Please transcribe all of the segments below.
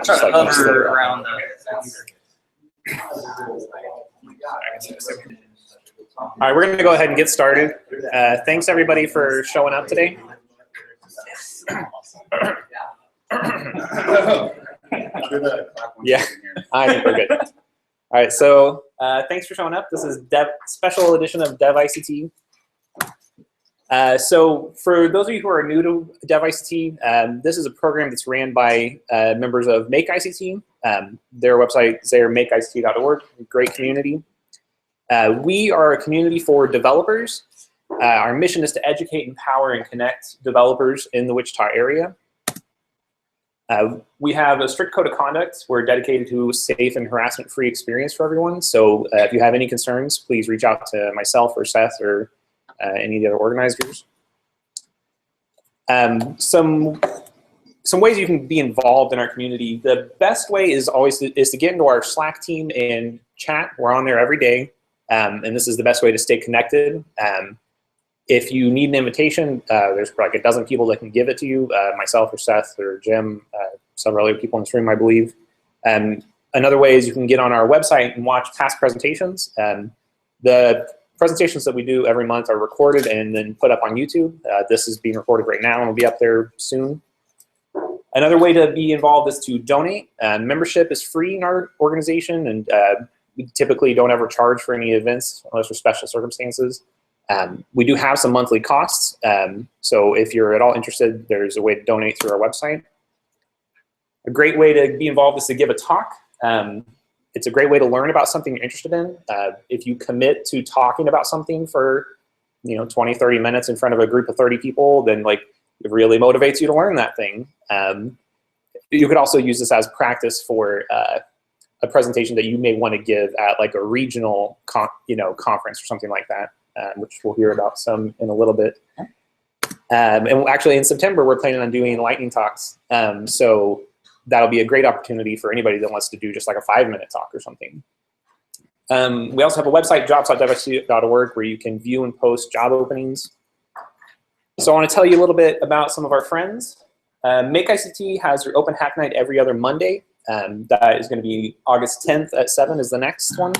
Try to hover around All right, we're going to go ahead and get started. Thanks everybody for showing up today. Yeah, I think we're good. All right, so thanks for showing up. This is special edition of devICT. So for those of you who are new to devICT, this is a program that's ran by members of Make ICT. Their website is there, makeict.org, great community. We are a community for developers. Our mission is to educate, empower, and connect developers in the Wichita area. We have a strict code of conduct. We're dedicated to a safe and harassment-free experience for everyone. So if you have any concerns, please reach out to myself or Seth or any of the other organizers. Some ways you can be involved in our community. The best way is always to get into our Slack team and chat. We're on there every day, and this is the best way to stay connected. If you need an invitation, there's like a dozen people that can give it to you, myself or Seth or Jim, several other people in this room, I believe. Another way is you can get on our website and watch past presentations. The presentations that we do every month are recorded and then put up on YouTube. This is being recorded right now and will be up there soon. Another way to be involved is to donate. Membership is free in our organization, and we typically don't ever charge for any events unless there's special circumstances. We do have some monthly costs, so if you're at all interested, there's a way to donate through our website. A great way to be involved is to give a talk. It's a great way to learn about something you're interested in. If you commit to talking about something for 20, 30 minutes in front of a group of 30 people, then like it really motivates you to learn that thing. You could also use this as practice for a presentation that you may want to give at like a regional conference or something like that, which we'll hear about some in a little bit. And actually in September, we're planning on doing lightning talks. So that'll be a great opportunity for anybody that wants to do just like a 5-minute talk or something. We also have a website, jobs.devict.org, where you can view and post job openings. So I want to tell you a little bit about some of our friends. Make ICT has their open hack night every other Monday. That is going to be August 10th at 7 is the next one.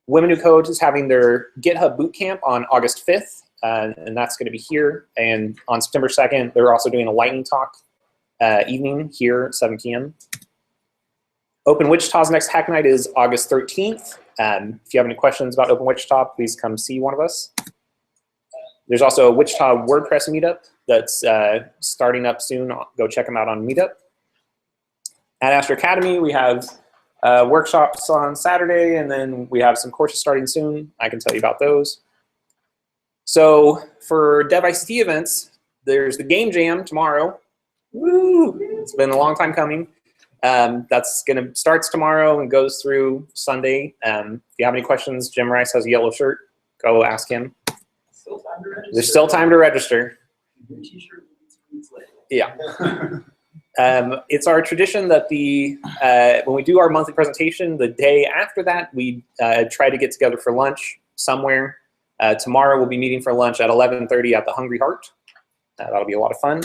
Women Who Code is having their GitHub bootcamp on August 5th, and that's going to be here. And on September 2nd, they're also doing a lightning talk evening here at 7 p.m. Open Wichita's next hack night is August 13th. If you have any questions about Open Wichita, please come see one of us. There's also a Wichita WordPress meetup that's starting up soon. Go check them out on Meetup. At Astra Academy, we have workshops on Saturday, and then we have some courses starting soon. I can tell you about those. So for devICT events, there's the Game Jam tomorrow. Woo! It's been a long time coming. That's starts tomorrow and goes through Sunday. If you have any questions, Jim Rice has a yellow shirt. Go ask him. There's still time to register. Yeah. It's our tradition that when we do our monthly presentation, the day after that, we try to get together for lunch somewhere. Tomorrow we'll be meeting for lunch at 11:30 at the Hungry Heart. That'll be a lot of fun.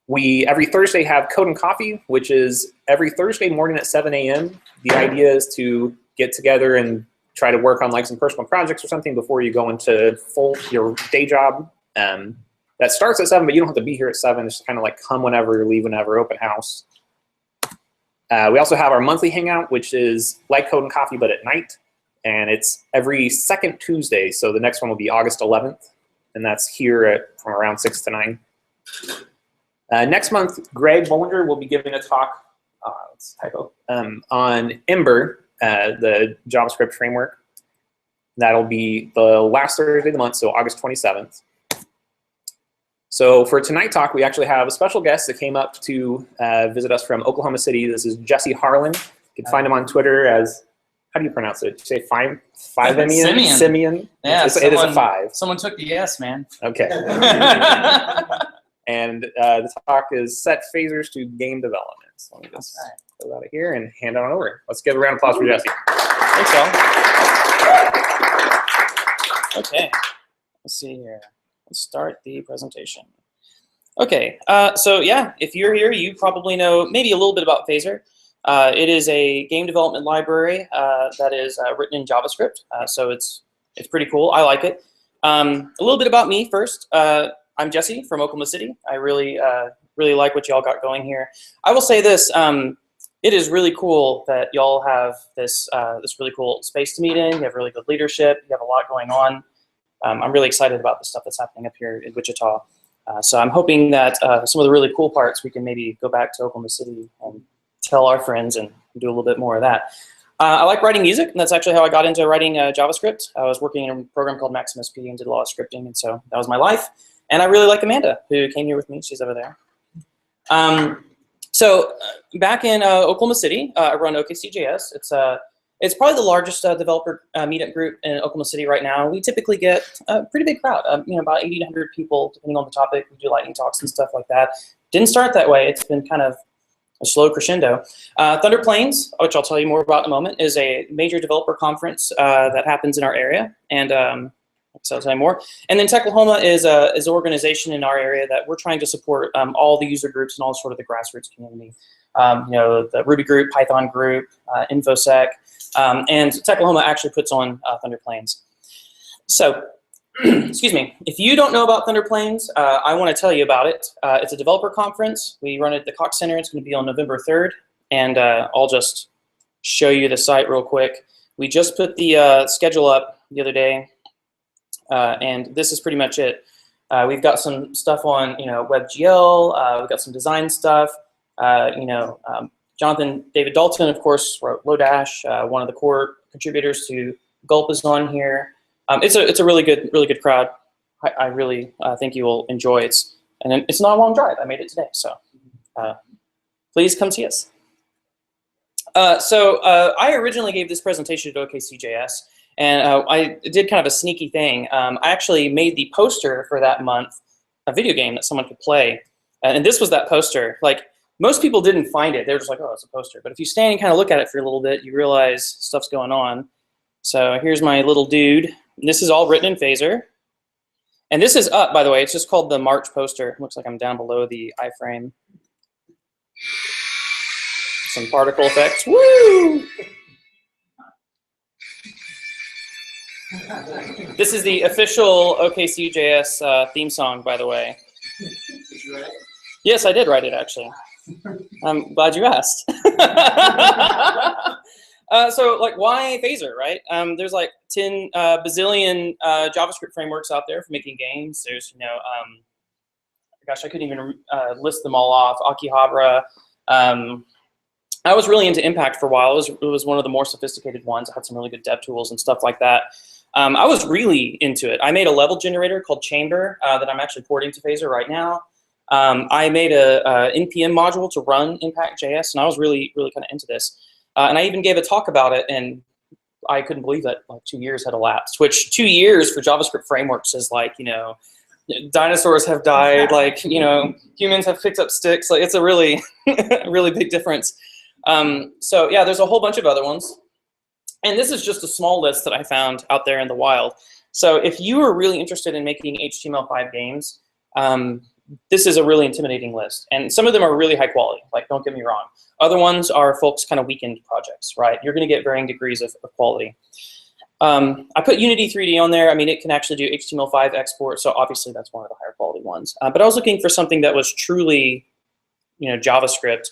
We every Thursday have Code and Coffee, which is every Thursday morning at 7 a.m. The idea is to get together and try to work on like some personal projects or something before you go into your day job. That starts at 7, but you don't have to be here at 7. It's just kind of like come whenever, leave whenever, open house. We also have our monthly hangout, which is like Code and Coffee, but at night. And it's every second Tuesday. So the next one will be August 11th. And that's here from around 6 to 9. Next month, Greg Bollinger will be giving a talk on Ember, the JavaScript framework. That'll be the last Thursday of the month, so August 27th. So for tonight's talk, we actually have a special guest that came up to visit us from Oklahoma City. This is Jesse Harlin. You can find him on Twitter as, how do you pronounce it? Did you say five-emian? Simian? Yeah, it is a 5. Someone took the S, man. Okay. And the talk is Set Phasers to Game Development. So let me just go out of here and hand it on over. Let's give a round of applause for Jesse. Thanks, y'all. Okay, let's see here. Let's start the presentation. Okay, so yeah, if you're here, you probably know maybe a little bit about Phaser. It is a game development library that is written in JavaScript, so it's pretty cool. I like it. A little bit about me first. I'm Jesse from Oklahoma City. I really like what y'all got going here. I will say this: it is really cool that y'all have this really cool space to meet in. You have really good leadership. You have a lot going on. I'm really excited about the stuff that's happening up here in Wichita. So I'm hoping that some of the really cool parts we can maybe go back to Oklahoma City and tell our friends and do a little bit more of that. I like writing music, and that's actually how I got into writing JavaScript. I was working in a program called MaximSP and did a lot of scripting, and so that was my life. And I really like Amanda, who came here with me. She's over there. So back in Oklahoma City, I run OKC.js. It's probably the largest developer meetup group in Oklahoma City right now. We typically get a pretty big crowd, about 80 to 100 people, depending on the topic. We do lightning talks and stuff like that. Didn't start that way. It's been kind of a slow crescendo. Thunder Plains, which I'll tell you more about in a moment, is a major developer conference that happens in our area, and so I'll tell you more. And then Techlahoma is an organization in our area that we're trying to support all the user groups and all sort of the grassroots community. The Ruby group, Python group, InfoSec. And Techlahoma actually puts on Thunder Plains. So, excuse me, if you don't know about Thunder Plains, I want to tell you about it. It's a developer conference. We run it at the Cox Center. It's going to be on November 3rd. And I'll just show you the site real quick. We just put the schedule up the other day. And this is pretty much it. We've got some stuff on, WebGL. We've got some design stuff. Jonathan David Dalton, of course, wrote Lodash. One of the core contributors to Gulp is on here. It's a really good crowd. I really think you will enjoy it. And it's not a long drive. I made it today, so please come see us. I originally gave this presentation to OKC.js, and I did kind of a sneaky thing. I actually made the poster for that month a video game that someone could play, and this was that poster. Like, most people didn't find it. They were just like, oh, it's a poster. But if you stand and kind of look at it for a little bit, you realize stuff's going on. So here's my little dude. This is all written in Phaser. And this is up, by the way. It's just called the March poster. It looks like I'm down below the iframe. Some particle effects. Woo! This is the official OKC.js theme song, by the way. Did you write it? Yes, I did write it, actually. I'm glad you asked. So, like, why Phaser, right? There's like 10 bazillion JavaScript frameworks out there for making games. There's, gosh, I couldn't even list them all off. Akihabara. I was really into Impact for a while. It was one of the more sophisticated ones. I had some really good dev tools and stuff like that. I was really into it. I made a level generator called Chamber that I'm actually porting to Phaser right now. I made a NPM module to run Impact.js, and I was really kind of into this. And I even gave a talk about it, and I couldn't believe that like 2 years had elapsed, which 2 years for JavaScript frameworks is like, dinosaurs have died, like, humans have picked up sticks. Like, it's a really, really big difference. So yeah, there's a whole bunch of other ones. And this is just a small list that I found out there in the wild. So if you are really interested in making HTML5 games, this is a really intimidating list. And some of them are really high quality, like, don't get me wrong. Other ones are folks' kind of weekend projects, right? You're going to get varying degrees of quality. I put Unity 3D on there. I mean, it can actually do HTML5 export, so obviously that's one of the higher quality ones. But I was looking for something that was truly, JavaScript.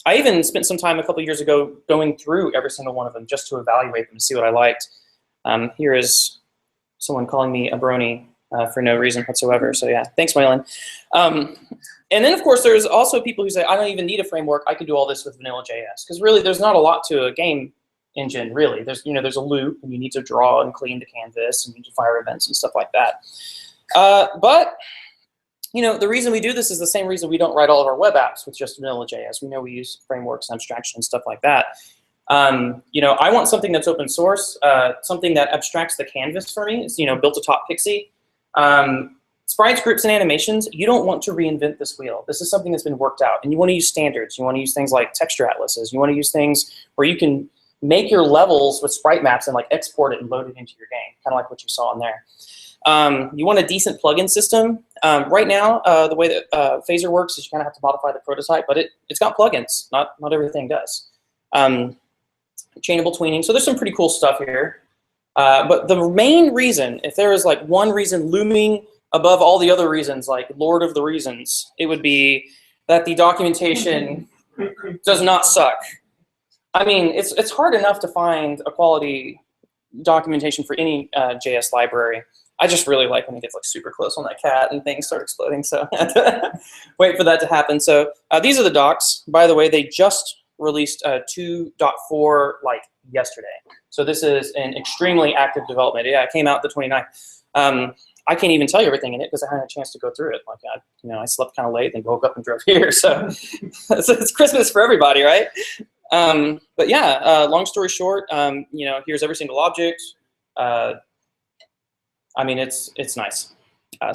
I even spent some time a couple years ago going through every single one of them just to evaluate them to see what I liked. Here is someone calling me a brony for no reason whatsoever. So yeah, thanks, Waylon. And then, of course, there's also people who say, I don't even need a framework. I can do all this with vanilla.js. Because really, there's not a lot to a game engine, really. There's a loop, and you need to draw and clean the canvas, and you need to fire events and stuff like that. But the reason we do this is the same reason we don't write all of our web apps with just vanilla.js. We know we use frameworks and abstraction and stuff like that. I want something that's open source, something that abstracts the canvas for me. It's, built atop Pixie. Sprites, groups, and animations, you don't want to reinvent this wheel. This is something that's been worked out. And you want to use standards. You want to use things like texture atlases. You want to use things where you can make your levels with sprite maps and like export it and load it into your game, kind of like what you saw in there. You want a decent plugin system. Right now, the way that Phaser works is you kind of have to modify the prototype, but it's got plugins. Not everything does. Chainable tweening. So there's some pretty cool stuff here. But the main reason, if there is like one reason looming above all the other reasons, like Lord of the Reasons, it would be that the documentation does not suck. I mean, it's hard enough to find a quality documentation for any JS library. I just really like when it gets like super close on that cat and things start exploding. So wait for that to happen. So these are the docs. By the way, they just released 2.4 like yesterday. So this is an extremely active development. Yeah, it came out the 29th. I can't even tell you everything in it because I hadn't a chance to go through it. Like I slept kind of late and woke up and drove here. So it's Christmas for everybody, right? But yeah, long story short, here's every single object. I mean, it's nice. On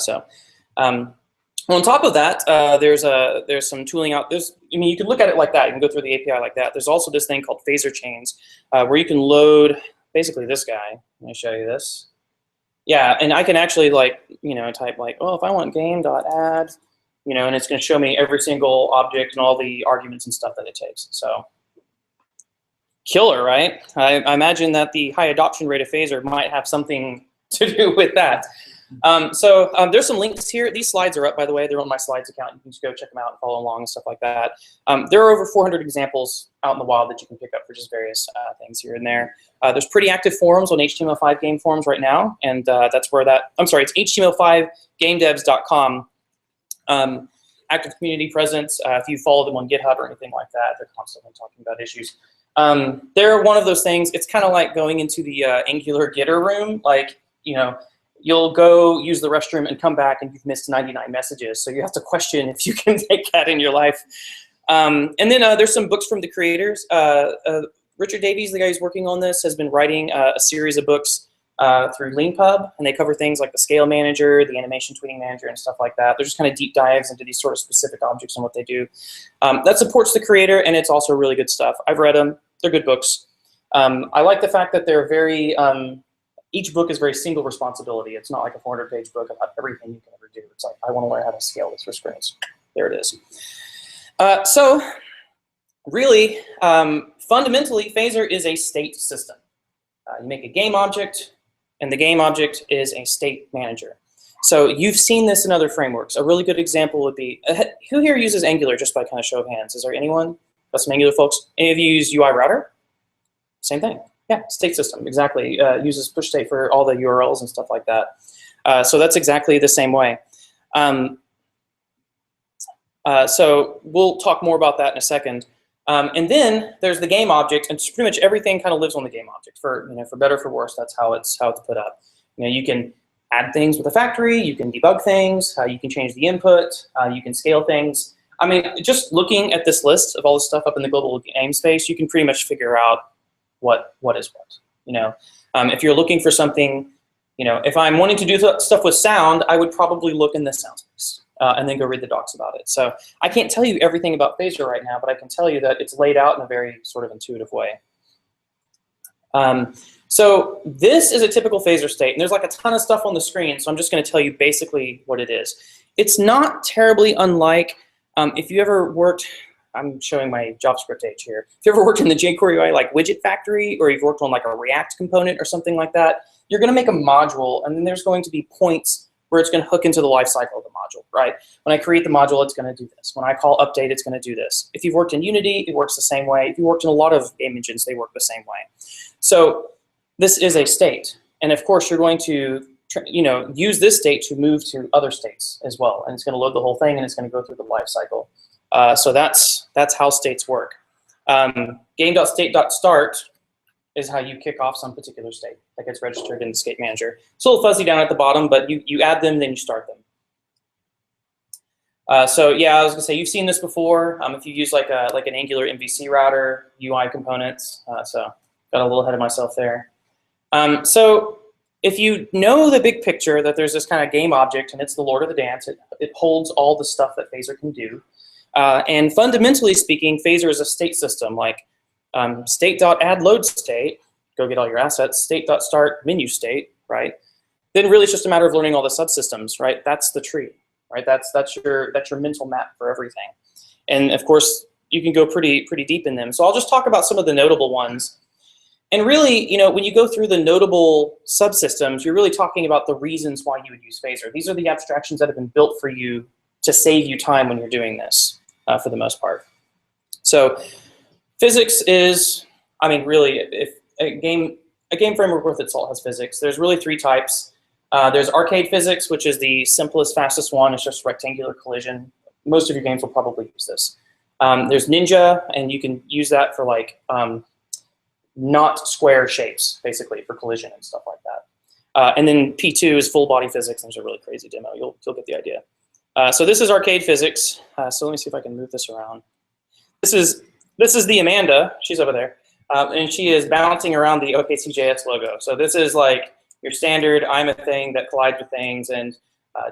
top of that, there's some tooling out. You can look at it like that. You can go through the API like that. There's also this thing called Phaser chains, where you can load basically this guy. Let me show you this. Yeah, and I can actually type like, oh, if I want game.add, and it's going to show me every single object and all the arguments and stuff that it takes. So killer, right? I imagine that the high adoption rate of Phaser might have something to do with that. There's some links here. These slides are up, by the way. They're on my slides account. You can just go check them out and follow along and stuff like that. There are over 400 examples out in the wild that you can pick up for just various things here and there. There's pretty active forums on HTML5 game forums right now, and that's where it's html5gamedevs.com. Active community presence. If you follow them on GitHub or anything like that, they're constantly talking about issues. They're one of those things. It's kind of like going into the Angular Gitter room. You'll go use the restroom and come back and you've missed 99 messages. So you have to question if you can take that in your life. And then there's some books from the creators. Richard Davies, the guy who's working on this, has been writing a series of books through LeanPub, and they cover things like the scale manager, the animation tweeting manager, and stuff like that. They're just kind of deep dives into these sort of specific objects and what they do. That supports the creator, and it's also really good stuff. I've read them. They're good books. I like the fact that they're very, each book is very single responsibility. It's not like a 400-page book about everything you can ever do. It's like, I want to learn how to scale this for screens. There it is. So really, fundamentally, Phaser is a state system. You make a game object, and the game object is a state manager. So you've seen this in other frameworks. A really good example would be, who here uses Angular, just by kind of show of hands? Is there anyone? Got some Angular folks? Any of you use UI router? Same thing. Yeah, state system, exactly. Uses push state for all the URLs and stuff like that. So that's exactly the same way. So we'll talk more about that in a second. And then there's the game object, and pretty much everything kind of lives on the game object. For better or for worse, that's how it's put up. You can add things with a factory, you can debug things, you can change the input, you can scale things. I mean, just looking at this list of all the stuff up in the global namespace, you can pretty much figure out what is what. If you're looking for something, if I'm wanting to do stuff with sound, I would probably look in this sound space and then go read the docs about it. So I can't tell you everything about Phaser right now, but I can tell you that it's laid out in a very sort of intuitive way. So this is a typical Phaser state, and there's like a ton of stuff on the screen, so I'm just going to tell you basically what it is. It's not terribly unlike, if you ever worked, I'm showing my JavaScript age here. If you ever worked in the jQuery UI like widget factory, or you've worked on like a React component or something like that, you're going to make a module, and then there's going to be points where it's going to hook into the lifecycle of the module, right? When I create the module, it's going to do this. When I call update, it's going to do this. If you've worked in Unity, it works the same way. If you worked in a lot of game engines, they work the same way. So this is a state, and of course, you're going to use this state to move to other states as well, and it's going to load the whole thing, and it's going to go through the lifecycle. So that's how states work. Game.state.start is how you kick off some particular state that gets registered in the state manager. It's a little fuzzy down at the bottom, but you add them, then you start them. So yeah, I was gonna say, you've seen this before. If you use like an Angular MVC router, UI components. So got a little ahead of myself there. So if you know the big picture, that there's this kind of game object, and it's the Lord of the Dance. It holds all the stuff that Phaser can do. And fundamentally speaking, Phaser is a state system, like state.add load state, go get all your assets, state.start menu state, right? then really it's just a matter of learning all the subsystems, right? That's the tree, right? That's your mental map for everything. And of course, you can go pretty deep in them. So I'll just talk about some of the notable ones. And really, when you go through the notable subsystems, you're really talking about the reasons why you would use Phaser. These are the abstractions that have been built for you to save you time when you're doing this, for the most part. So physics is, really, if a game framework worth its salt has physics. There's really 3 types. There's arcade physics, which is the simplest, fastest one. It's just rectangular collision. Most of your games will probably use this. There's Ninja, and you can use that for like not square shapes, basically, for collision and stuff like that. And then P2 is full body physics. There's a really crazy demo. You'll get the idea. So this is arcade physics. So let me see if I can move this around. This is the Amanda. She's over there. And she is bouncing around the OKCJS logo. So this is like your standard I'm a thing that collides with things and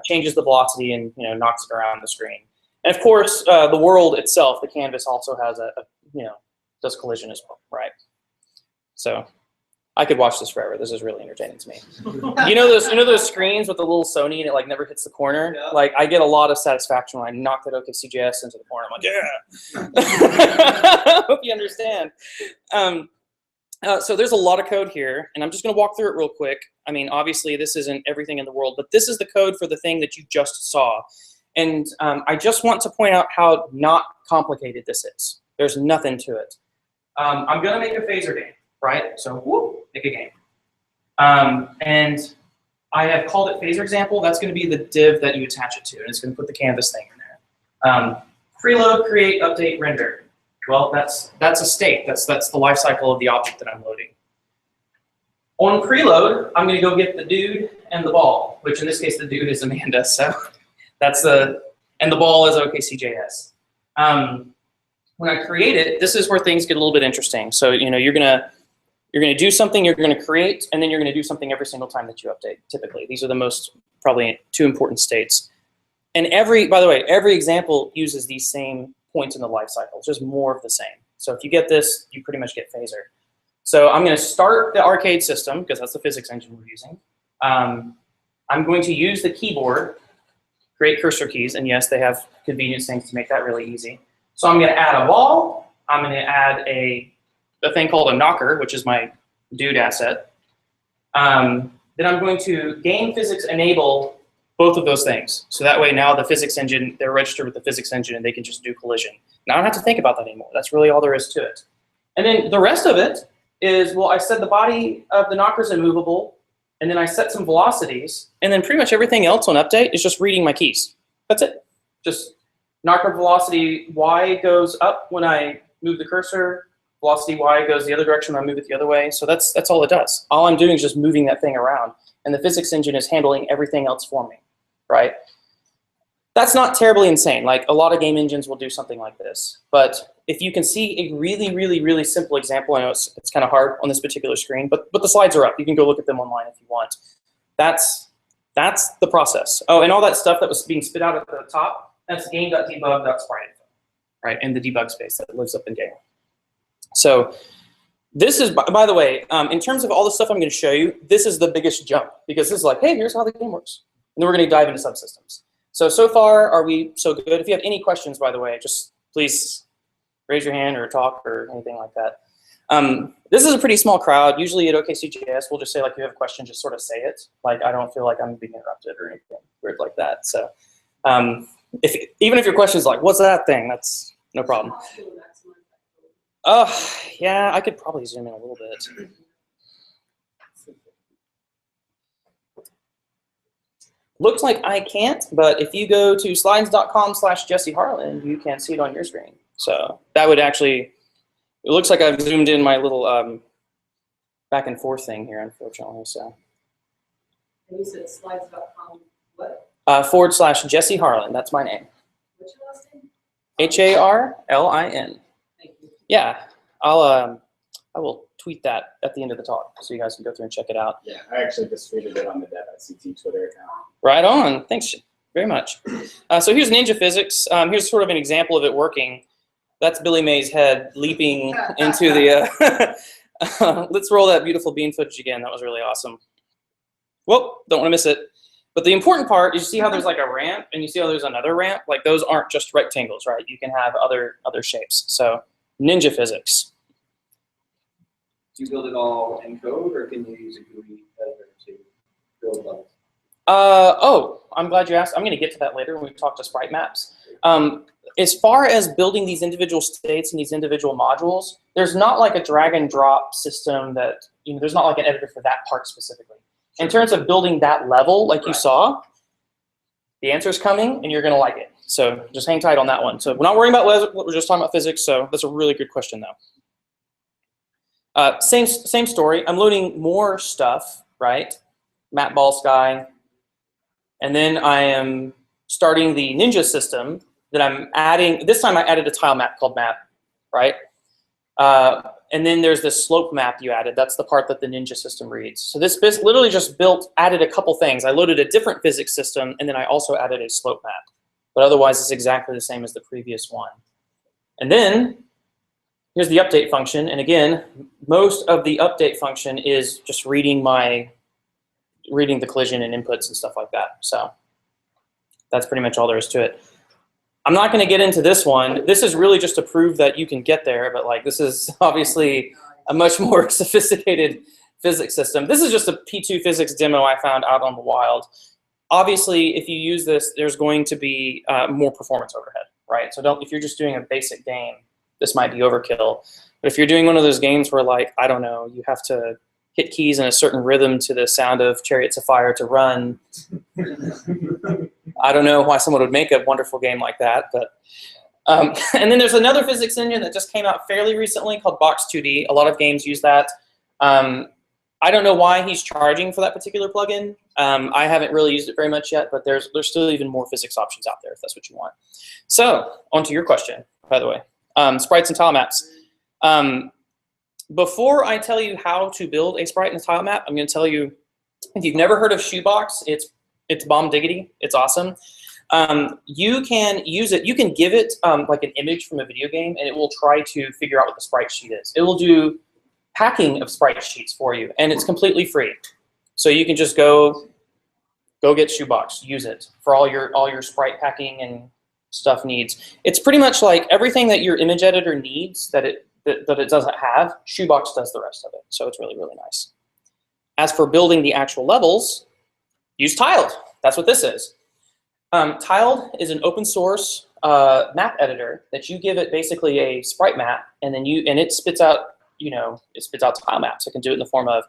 changes the velocity and knocks it around the screen. And of course, the world itself, the canvas, also has does collision as well, right? So I could watch this forever. This is really entertaining to me. You know those screens with the little Sony and it like never hits the corner? Yeah. Like I get a lot of satisfaction when I knock that OKCJS into the corner. I'm like, yeah. Hope you understand. So there's a lot of code here, and I'm just going to walk through it real quick. Obviously this isn't everything in the world, but this is the code for the thing that you just saw. And I just want to point out how not complicated this is. There's nothing to it. I'm going to make a Phaser game, right? So whoop, make a game. And I have called it Phaser example. That's going to be the div that you attach it to, and it's going to put the canvas thing in there. Preload, create, update, render. Well, that's a state. That's the life cycle of the object that I'm loading. On preload, I'm going to go get the dude and the ball, which in this case the dude is Amanda. So that's and the ball is OKCJS. When I create it, this is where things get a little bit interesting. So you're gonna do something, you're gonna create, and then you're gonna do something every single time that you update. Typically, these are the most probably 2 important states. And by the way, every example uses these same points in the life cycle. It's just more of the same. So if you get this, you pretty much get Phaser. So I'm gonna start the arcade system because that's the physics engine we're using. I'm going to use the keyboard, create cursor keys, and yes, they have convenience things to make that really easy. So I'm going to add a ball. I'm going to add a thing called a knocker, which is my dude asset. Then I'm going to game physics enable both of those things. So that way now the physics engine, they're registered with the physics engine and they can just do collision. Now I don't have to think about that anymore. That's really all there is to it. And then the rest of it is, well, I said the body of the knocker is immovable, and then I set some velocities, and then pretty much everything else on update is just reading my keys. That's it. Just knocker velocity Y goes up when I move the cursor. Velocity Y goes the other direction when I move it the other way. So that's all it does. All I'm doing is just moving that thing around. And the physics engine is handling everything else for me, right? That's not terribly insane. Like a lot of game engines will do something like this. But if you can see a really, really, really simple example, I know it's kind of hard on this particular screen, but the slides are up. You can go look at them online if you want. That's the process. Oh, and all that stuff that was being spit out at the top, that's game.debug.sprite, right? And the debug space that lives up in game. So this is, by the way, in terms of all the stuff I'm going to show you, this is the biggest jump because this is like, hey, here's how the game works. And then we're going to dive into subsystems. So far, are we so good? If you have any questions, by the way, just please raise your hand or talk or anything like that. This is a pretty small crowd. Usually at OKCJS, we'll just say, like, if you have a question, just sort of say it. Like, I don't feel like I'm being interrupted or anything weird like that. So even if your question is like, what's that thing? That's no problem. Oh, yeah, I could probably zoom in a little bit. Looks like I can't, but if you go to slides.com/Jesse Harlin, you can see it on your screen. So that would actually, it looks like I've zoomed in my little back and forth thing here, unfortunately. So. And you said slides.com what? /Jesse Harlin, that's my name. What's your last name? Harlin. Thank you. Yeah, I will tweet that at the end of the talk so you guys can go through and check it out. Yeah, I actually just tweeted it on the devICT Twitter account. Right on. Thanks very much. So here's Ninja Physics. Here's sort of an example of it working. That's Billy May's head leaping into the... let's roll that beautiful bean footage again. That was really awesome. Whoop, don't want to miss it. But the important part is you see how there's like a ramp and you see how there's another ramp? Like those aren't just rectangles, right? You can have other shapes. So ninja physics. Do you build it all in code, or can you use a GUI editor to build levels? Oh, I'm glad you asked. I'm going to get to that later when we talk to sprite maps. As far as building these individual states and these individual modules, there's not like a drag and drop system that, there's not like an editor for that part specifically. In terms of building that level, like you saw, the answer's coming and you're going to like it. So just hang tight on that one. So we're not worrying about what we're just talking about physics. So that's a really good question though. Same story. I'm loading more stuff, right? Map ball sky. And then I am starting the ninja system that I'm adding. This time I added a tile map called map, right? And then there's this slope map you added. That's the part that the ninja system reads. So this literally just added a couple things. I loaded a different physics system, and then I also added a slope map. But otherwise, it's exactly the same as the previous one. And then here's the update function. And again, most of the update function is just reading the collision and inputs and stuff like that. So that's pretty much all there is to it. I'm not going to get into this one. This is really just to prove that you can get there, but like this is obviously a much more sophisticated physics system. This is just a P2 physics demo I found out on the wild. Obviously, if you use this, there's going to be more performance overhead, right? So if you're just doing a basic game, this might be overkill. But if you're doing one of those games where, like, I don't know, you have to hit keys in a certain rhythm to the sound of Chariots of Fire to run. I don't know why someone would make a wonderful game like that, but and then there's another physics engine that just came out fairly recently called Box2D. A lot of games use that. I don't know why he's charging for that particular plugin. I haven't really used it very much yet, but there's still even more physics options out there if that's what you want. So on to your question, by the way, sprites and tile maps. Before I tell you how to build a sprite and a tile map, I'm going to tell you, if you've never heard of Shoebox, it's bomb diggity. It's awesome. You can use it. You can give it like an image from a video game, and it will try to figure out what the sprite sheet is. It will do packing of sprite sheets for you, and it's completely free. So you can just go get Shoebox, use it for all your sprite packing and stuff needs. It's pretty much like everything that your image editor needs that it doesn't have, Shoebox does the rest of it. So it's really, really nice. As for building the actual levels, use Tiled. That's what this is. Tiled is an open source map editor that you give it basically a sprite map, and then it spits out tile maps. It can do it in the form of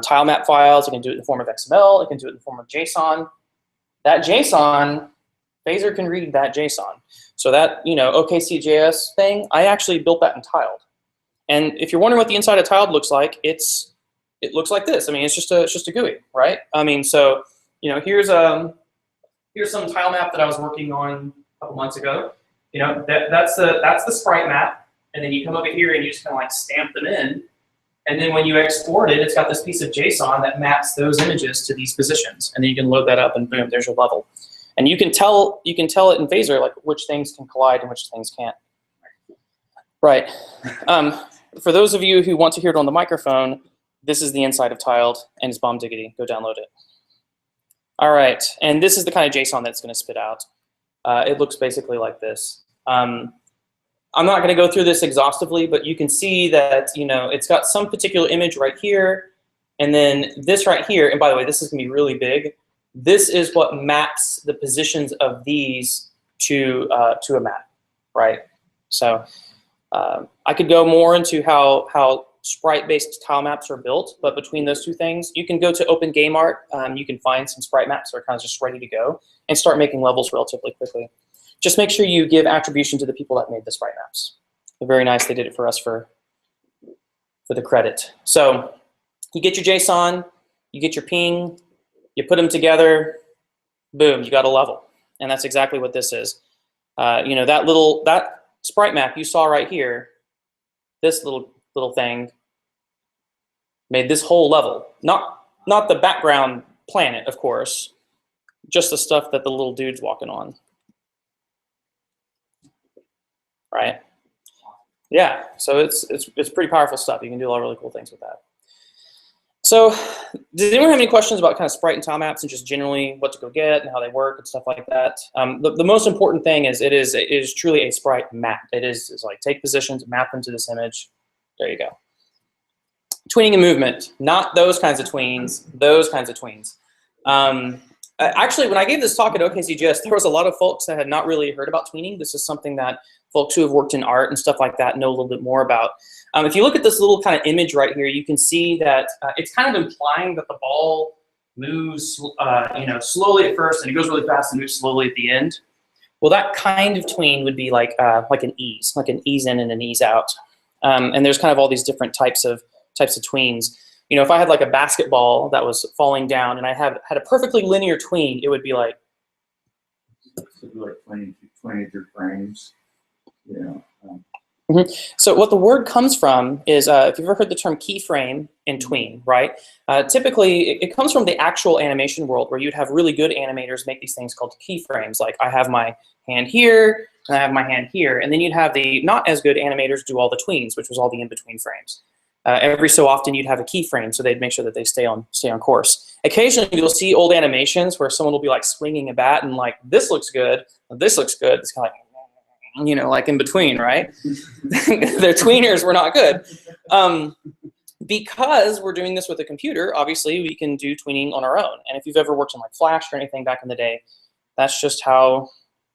tile map files. It can do it in the form of XML. It can do it in the form of JSON. That JSON, Phaser can read that JSON. So that OKC.js thing, I actually built that in Tiled. And if you're wondering what the inside of Tiled looks like, it looks like this. I mean, it's just a GUI, right? I mean, so here's some tile map that I was working on a couple months ago. That's the sprite map, and then you come over here and you just kind of like stamp them in, and then when you export it, it's got this piece of JSON that maps those images to these positions, and then you can load that up, and boom, there's your level. And you can tell it in Phaser like which things can collide and which things can't. Right. For those of you who want to hear it on the microphone, this is the inside of Tiled, and it's bomb diggity. Go download it. All right, and this is the kind of JSON that's going to spit out. It looks basically like this. I'm not going to go through this exhaustively, but you can see that it's got some particular image right here, and then this right here. And by the way, this is going to be really big. This is what maps the positions of these to a map, right? So I could go more into how sprite-based tile maps are built, but between those two things, you can go to OpenGameArt. You can find some sprite maps that are kind of just ready to go and start making levels relatively quickly. Just make sure you give attribution to the people that made the sprite maps. They're very nice. They did it for us for the credit. So you get your JSON, you get your ping, you put them together, boom, you got a level. And that's exactly what this is. That sprite map you saw right here, this little thing made this whole level. Not the background planet, of course, just the stuff that the little dude's walking on. Right? Yeah, so it's pretty powerful stuff. You can do a lot of really cool things with that. So does anyone have any questions about kind of sprite and tile maps and just generally what to go get and how they work and stuff like that? The most important thing is it is truly a sprite map. It's like take positions, map them to this image. There you go. Tweening and movement, not those kinds of tweens, those kinds of tweens. Actually, when I gave this talk at OKCGS, there was a lot of folks that had not really heard about tweening. This is something that folks who have worked in art and stuff like that know a little bit more about. If you look at this little kind of image right here, you can see that it's kind of implying that the ball moves slowly at first, and it goes really fast and moves slowly at the end. Well, that kind of tween would be like an ease in and an ease out. And there's kind of all these different types of tweens. You know, if I had like a basketball that was falling down and I had a perfectly linear tween, it would be like. Like 22 frames. Yeah. So what the word comes from is, if you've ever heard the term keyframe in tween, right? Typically, it comes from the actual animation world where you'd have really good animators make these things called keyframes. Like I have my hand here, and I have my hand here. And then you'd have the not as good animators do all the tweens, which was all the in-between frames. Every so often, you'd have a keyframe, so they'd make sure that they stay on course. Occasionally, you'll see old animations where someone will be like swinging a bat and like, this looks good, this looks good. It's kind of like, you know, like in between, right? Their tweeners were not good. Because we're doing this with a computer, obviously we can do tweening on our own. And if you've ever worked on like Flash or anything back in the day, that's just how,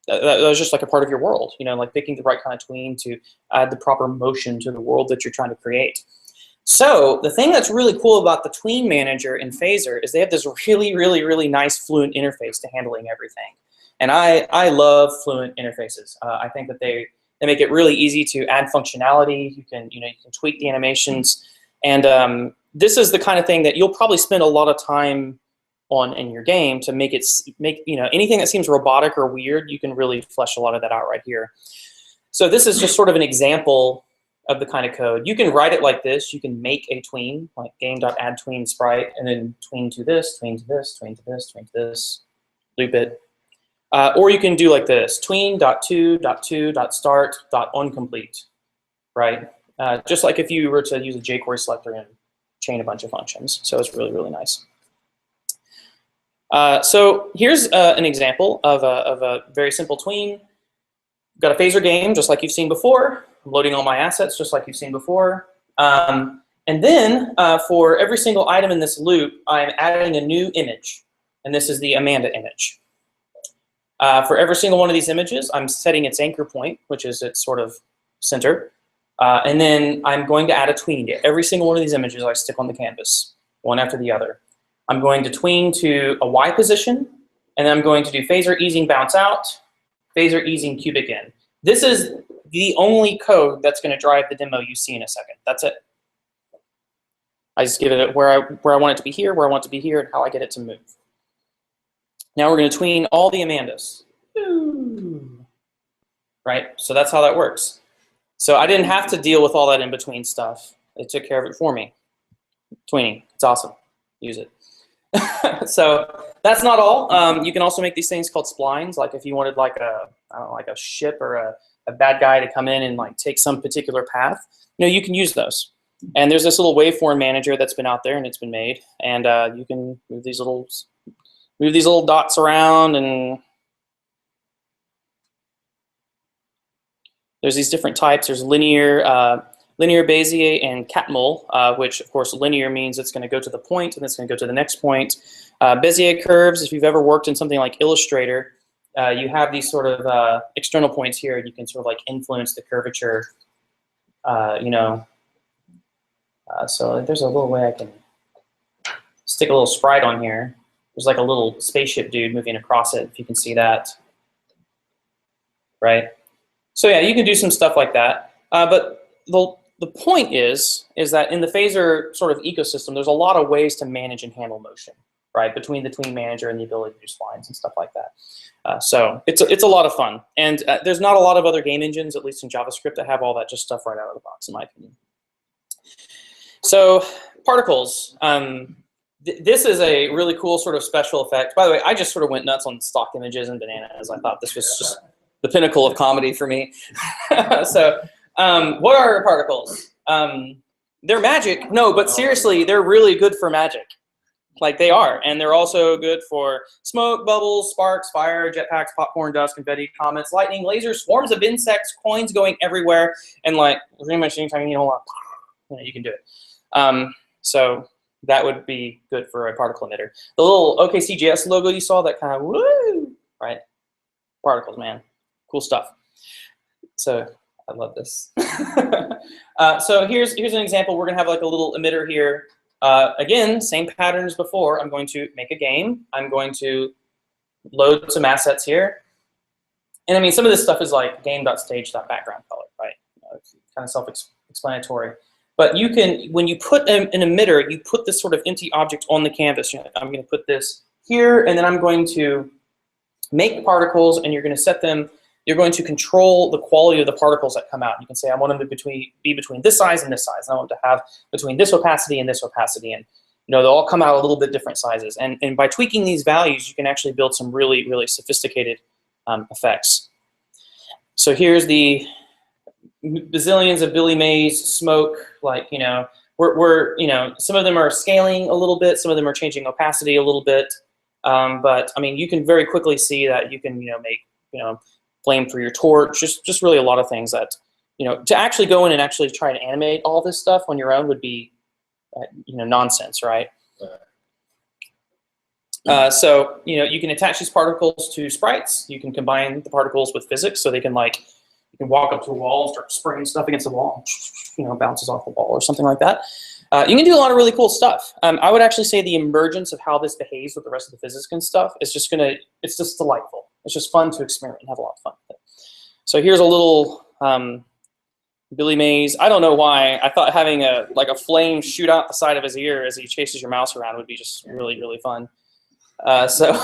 that was just like a part of your world, you know, like picking the right kind of tween to add the proper motion to the world that you're trying to create. So the thing that's really cool about the tween manager in Phaser is they have this really, really, really nice fluent interface to handling everything. And I love fluent interfaces. I think that they make it really easy to add functionality. You can tweak the animations. And this is the kind of thing that you'll probably spend a lot of time on in your game to make anything that seems robotic or weird, you can really flesh a lot of that out right here. So this is just sort of an example of the kind of code. You can write it like this. You can make a tween, like game.addTween sprite, and then tween to this, tween to this, tween to this, tween to this, loop it. Or you can do like this, tween.to.to.start.onComplete, right? Just like if you were to use a jQuery selector and chain a bunch of functions. So it's really, really nice. So here's an example of a very simple tween. I've got a Phaser game, just like you've seen before. I'm loading all my assets, just like you've seen before. And then for every single item in this loop, I'm adding a new image. And this is the Amanda image. For every single one of these images, I'm setting its anchor point, which is its sort of center. And then I'm going to add a tween to every single one of these images I stick on the canvas, one after the other. I'm going to tween to a Y position, and then I'm going to do Phaser easing bounce out, Phaser easing cubic in. This is the only code that's going to drive the demo you see in a second. That's it. I just give it where I want it to be here, where I want it to be here, and how I get it to move. Now we're going to tween all the Amandas. Right? So that's how that works. So I didn't have to deal with all that in-between stuff. It took care of it for me. Tweening. It's awesome. Use it. So that's not all. You can also make these things called splines. Like if you wanted like a ship or a bad guy to come in and like take some particular path, you can use those. And there's this little waveform manager that's been out there and it's been made, and you can move these little dots around, and there's these different types. There's linear, Bezier, and Catmull, which of course linear means it's going to go to the point and it's going to go to the next point. Bezier curves, if you've ever worked in something like Illustrator, you have these sort of external points here, and you can sort of like influence the curvature, so there's a little way I can stick a little sprite on here. There's like a little spaceship dude moving across it, if you can see that, right? So yeah, you can do some stuff like that. But the point is that in the Phaser sort of ecosystem, there's a lot of ways to manage and handle motion, right? Between the tween manager and the ability to do splines and stuff like that. So it's a lot of fun. And there's not a lot of other game engines, at least in JavaScript, that have all that just stuff right out of the box, in my opinion. So particles. This is a really cool sort of special effect. By the way, I just sort of went nuts on stock images and bananas. I thought this was just the pinnacle of comedy for me. So what are particles? They're magic. No, but seriously, they're really good for magic. Like they are, and they're also good for smoke, bubbles, sparks, fire, jetpacks, popcorn, dust, confetti, comets, lightning, lasers, swarms of insects, coins going everywhere, and like pretty much anytime you know, you can do it. So that would be good for a particle emitter. The little OKCJS logo you saw, that kind of woo, right? Particles, man, cool stuff. So I love this. So here's an example. We're gonna have like a little emitter here. Again, same pattern as before. I'm going to make a game. I'm going to load some assets here. And I mean, some of this stuff is like game.stage.background color, right? It's kind of self-explanatory. But you can, when you put an emitter, you put this sort of empty object on the canvas. You know, I'm going to put this here, and then I'm going to make particles, and you're going to set them. You're going to control the quality of the particles that come out. You can say, I want them to be between this size and this size. I want to have between this opacity and this opacity. And you know, they'll all come out a little bit different sizes. And by tweaking these values, you can actually build some really, really sophisticated effects. So here's the bazillions of Billy Mays smoke. Like, you know, you know, some of them are scaling a little bit. Some of them are changing opacity a little bit. But I mean, you can very quickly see that you can, you know, make, you know, flame for your torch, just really a lot of things that, you know, to actually go in and actually try and animate all this stuff on your own would be, you know, nonsense, right? So, you know, you can attach these particles to sprites. You can combine the particles with physics, so they can like, you can walk up to a wall and start spraying stuff against the wall, you know, bounces off the wall or something like that. You can do a lot of really cool stuff. I would actually say the emergence of how this behaves with the rest of the physics and stuff is just it's just delightful. It's just fun to experiment and have a lot of fun with it. So here's a little Billy Mays. I don't know why. I thought having a flame shoot out the side of his ear as he chases your mouse around would be just really, really fun. So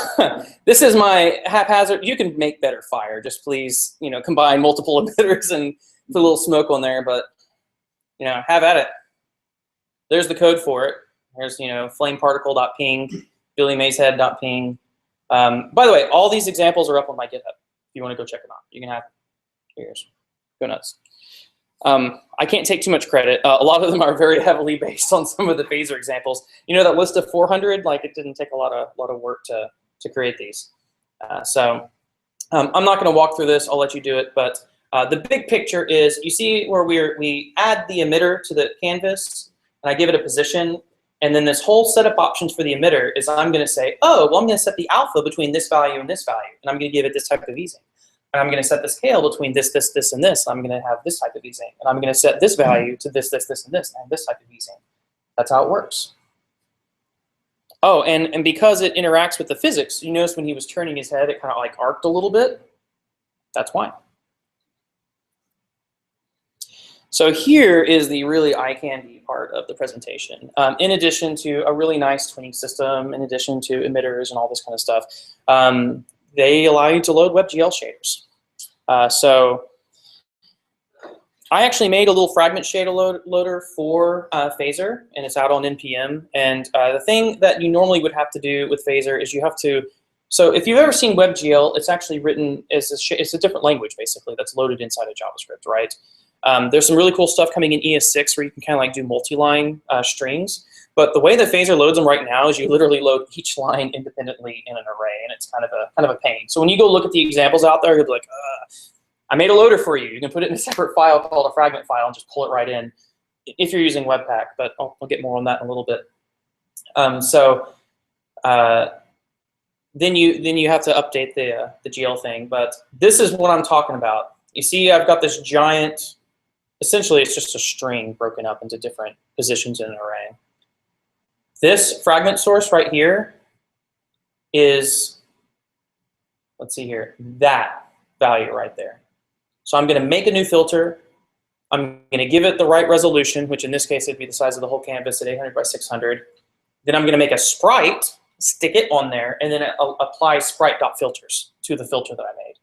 this is my haphazard. You can make better fire. Just please, you know, combine multiple emitters and put a little smoke on there. But, you know, have at it. There's the code for it. There's, you know, flameparticle.ping, billymayshead.ping. By the way, all these examples are up on my GitHub. If you want to go check them out, you can have it. Here's, go nuts. I can't take too much credit. A lot of them are very heavily based on some of the Phaser examples. You know that list of 400? Like, it didn't take a lot of work to create these. So I'm not going to walk through this. I'll let you do it. But the big picture is, you see where we add the emitter to the canvas, and I give it a position. And then this whole setup options for the emitter is I'm going to say, oh, well, I'm going to set the alpha between this value and this value. And I'm going to give it this type of easing. And I'm going to set the scale between this, this, this, and this. I'm going to have this type of easing. And I'm going to set this value to this, this, this, and this, and this type of easing. That's how it works. Oh, and because it interacts with the physics, you notice when he was turning his head, it kind of like arced a little bit. That's why. So here is the really eye-candy part of the presentation. In addition to a really nice twinning system, in addition to emitters and all this kind of stuff, they allow you to load WebGL shaders. So I actually made a little fragment shader loader for Phaser, and it's out on NPM. And the thing that you normally would have to do with Phaser is you have to, so if you've ever seen WebGL, it's actually written as it's a different language, basically, that's loaded inside of JavaScript, right? There's some really cool stuff coming in ES6 where you can kind of like do multi-line strings. But the way that Phaser loads them right now is you literally load each line independently in an array, and it's kind of a pain. So when you go look at the examples out there, you'll be like, I made a loader for you. You can put it in a separate file called a fragment file and just pull it right in if you're using Webpack. But I'll get more on that in a little bit. Then you have to update the GL thing. But this is what I'm talking about. You see, I've got this giant. Essentially, it's just a string broken up into different positions in an array. This fragment source right here is, let's see here, that value right there. So I'm going to make a new filter. I'm going to give it the right resolution, which in this case would be the size of the whole canvas at 800 by 600. Then I'm going to make a sprite, stick it on there, and then apply sprite.filters to the filter that I made.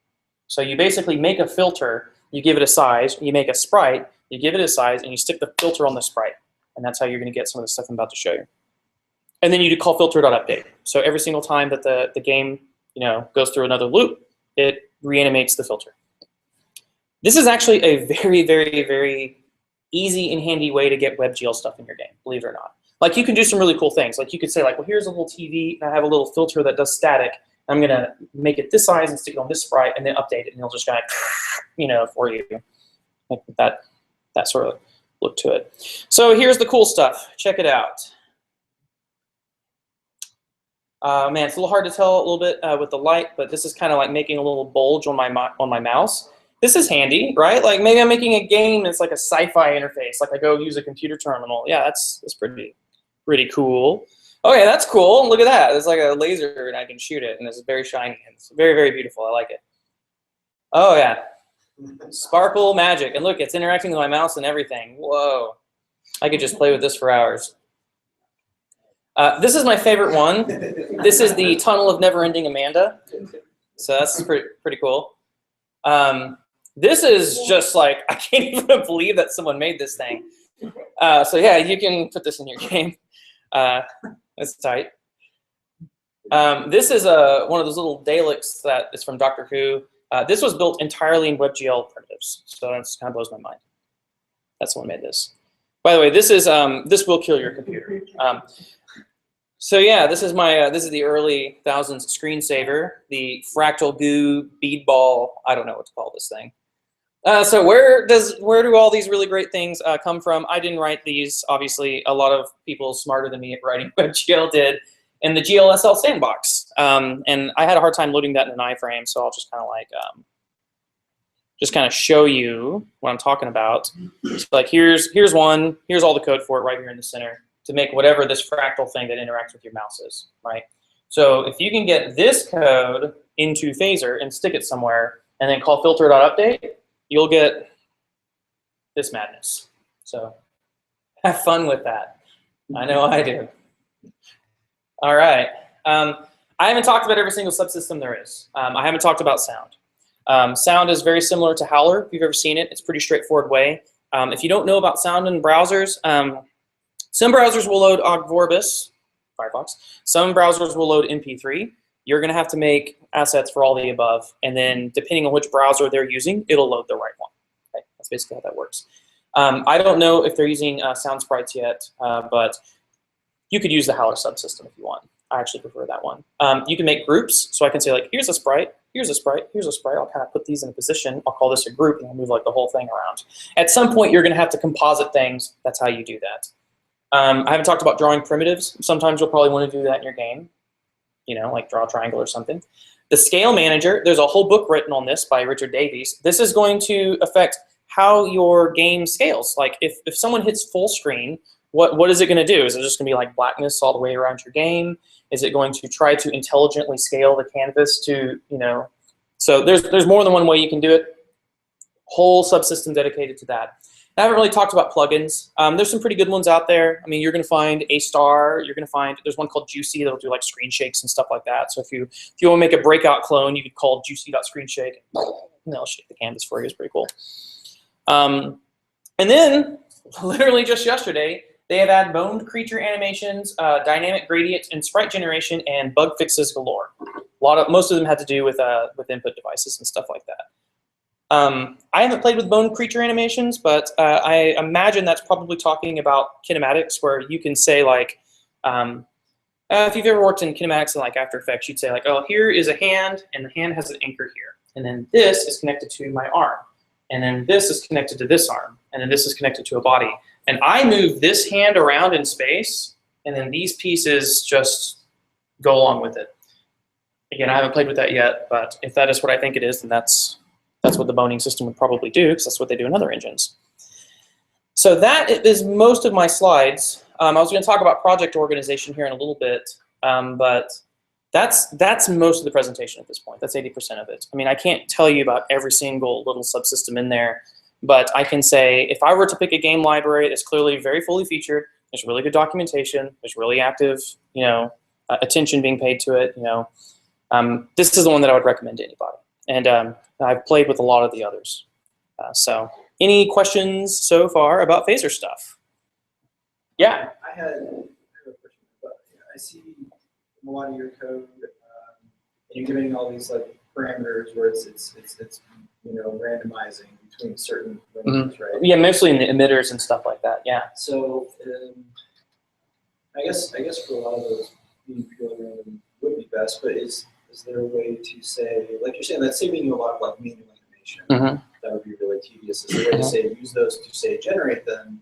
So you basically make a filter, you give it a size, you make a sprite, you give it a size, and you stick the filter on the sprite. And that's how you're going to get some of the stuff I'm about to show you. And then you do call filter.update. So every single time that the game, you know, goes through another loop, it reanimates the filter. This is actually a very, very, very easy and handy way to get WebGL stuff in your game, believe it or not. Like you can do some really cool things. Like you could say like, well, here's a little TV, and I have a little filter that does static. I'm gonna make it this size and stick it on this sprite, and then update it, and it'll just kind of, you know, for you, like that sort of look to it. So here's the cool stuff. Check it out. Man, it's a little hard to tell a little bit with the light, but this is kind of like making a little bulge on my mouse. This is handy, right? Like maybe I'm making a game that's like a sci-fi interface, like I go use a computer terminal. Yeah, that's pretty cool. Okay, that's cool. Look at that. It's like a laser, and I can shoot it, and it's very shiny, and it's very, very beautiful. I like it. Oh yeah, sparkle magic, and look, it's interacting with my mouse and everything. Whoa, I could just play with this for hours. This is my favorite one. This is the Tunnel of Never-Ending Amanda. So that's pretty cool. This is just like, I can't even believe that someone made this thing. So yeah, you can put this in your game. That's tight. This is one of those little devICTs that is from Doctor Who. This was built entirely in WebGL primitives, so that kind of blows my mind. That's the one who made this. By the way, this is this will kill your computer. So yeah, this is my this is the early thousands screensaver, the fractal goo bead ball. I don't know what to call this thing. So where do all these really great things come from? I didn't write these. Obviously, a lot of people smarter than me at writing WebGL did in the GLSL sandbox, and I had a hard time loading that in an iframe. So I'll just kind of like just kind of show you what I'm talking about. So like here's one. Here's all the code for it right here in the center to make whatever this fractal thing that interacts with your mouse is, right? So if you can get this code into Phaser and stick it somewhere, and then call filter.update, you'll get this madness. So have fun with that. I know I do. All right. I haven't talked about every single subsystem there is. I haven't talked about sound. Sound is very similar to Howler. If you've ever seen it, it's a pretty straightforward way. If you don't know about sound in browsers, some browsers will load Ogg Vorbis, Firefox. Some browsers will load MP3. You're going to have to make assets for all the above, and then depending on which browser they're using, it'll load the right one. Okay, that's basically how that works. I don't know if they're using sound sprites yet, but you could use the Howler subsystem if you want. I actually prefer that one. You can make groups, so I can say like, here's a sprite, here's a sprite, here's a sprite. I'll kind of put these in a position. I'll call this a group, and I'll move like the whole thing around. At some point, you're going to have to composite things. That's how you do that. I haven't talked about drawing primitives. Sometimes you'll probably want to do that in your game, you know, like draw a triangle or something. The scale manager, there's a whole book written on this by Richard Davies. This is going to affect how your game scales. Like if someone hits full screen, what is it going to do? Is it just going to be like blackness all the way around your game? Is it going to try to intelligently scale the canvas to, you know? So there's more than one way you can do it. Whole subsystem dedicated to that. I haven't really talked about plugins. There's some pretty good ones out there. I mean, you're going to find A-Star. You're going to find, there's one called Juicy that'll do like screen shakes and stuff like that. So if you want to make a breakout clone, you could call juicy.screenshake, and they'll shake the canvas for you. It's pretty cool. And then, literally just yesterday, they have added boned creature animations, dynamic gradient and sprite generation, and bug fixes galore. Most of them had to do with input devices and stuff like that. I haven't played with bone creature animations, but I imagine that's probably talking about kinematics, where you can say like, if you've ever worked in kinematics and like After Effects, you'd say like, oh, here is a hand, and the hand has an anchor here, and then this is connected to my arm, and then this is connected to this arm, and then this is connected to a body, and I move this hand around in space, and then these pieces just go along with it. Again, I haven't played with that yet, but if that is what I think it is, then that's what the boning system would probably do, because that's what they do in other engines. So that is most of my slides. I was going to talk about project organization here in a little bit, but that's most of the presentation at this point. That's 80% of it. I mean, I can't tell you about every single little subsystem in there, but I can say if I were to pick a game library that's clearly very fully featured, there's really good documentation, there's really active, you know, attention being paid to it, you know, this is the one that I would recommend to anybody. And I've played with a lot of the others. So any questions so far about Phaser stuff? Yeah? I have a question. I see a lot of your code, and you're giving all these like parameters where it's randomizing between certain ranges, right? Yeah, mostly in the emitters and stuff like that. Yeah. So I guess for a lot of those, being purely random would be best. But is there a way to say, like you're saying, that's saving you a lot of like manual animation? That would be really tedious. Is there a way to say use those to say generate them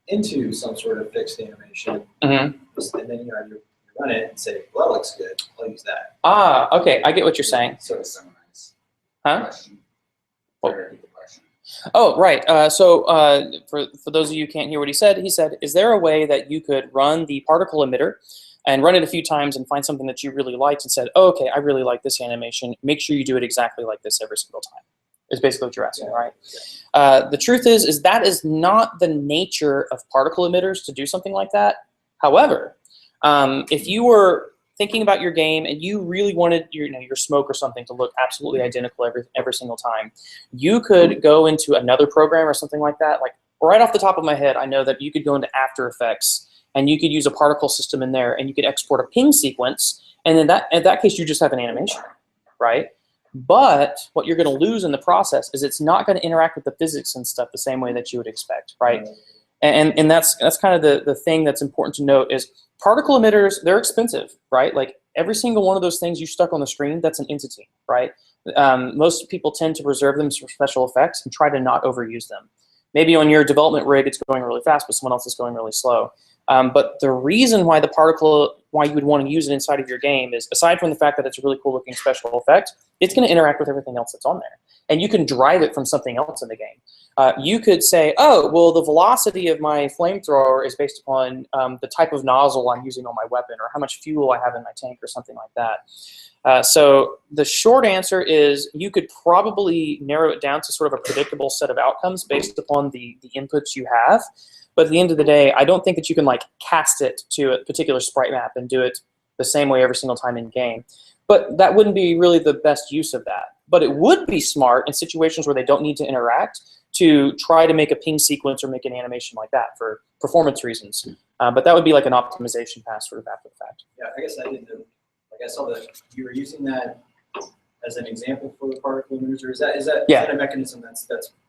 into some sort of fixed animation, and then you run it and say, well, that looks good. I'll use that. Ah, okay, I get what you're saying. Sort of summarize. Huh? Question. Repeat the question. Oh, right. So for those of you who can't hear what he said, is there a way that you could run the particle emitter and run it a few times and find something that you really liked and said, oh, okay, I really like this animation. Make sure you do it exactly like this every single time. Is basically what you're asking, right? The truth is that is not the nature of particle emitters to do something like that. However, if you were thinking about your game and you really wanted your smoke or something to look absolutely identical every single time, you could go into another program or something like that. Like right off the top of my head, I know that you could go into After Effects and you could use a particle system in there and you could export a ping sequence, and in that case you just have an animation, right? But what you're going to lose in the process is it's not going to interact with the physics and stuff the same way that you would expect, right? And that's kind of the thing that's important to note is particle emitters, they're expensive, right? Like every single one of those things you stuck on the screen, that's an entity, right? Most people tend to reserve them for special effects and try to not overuse them. Maybe on your development rig it's going really fast, but someone else is going really slow. But the reason why why you would want to use it inside of your game is, aside from the fact that it's a really cool looking special effect, it's going to interact with everything else that's on there. And you can drive it from something else in the game. You could say, oh, well, the velocity of my flamethrower is based upon the type of nozzle I'm using on my weapon, or how much fuel I have in my tank, or something like that. So the short answer is you could probably narrow it down to sort of a predictable set of outcomes based upon the inputs you have. But at the end of the day, I don't think that you can like cast it to a particular sprite map and do it the same way every single time in game. But that wouldn't be really the best use of that. But it would be smart in situations where they don't need to interact to try to make a ping sequence or make an animation like that for performance reasons. But that would be like an optimization pass sort of after the fact. Yeah, I guess I didn't know. Like I saw that you were using that as an example for the particle emitters, or is that a mechanism that's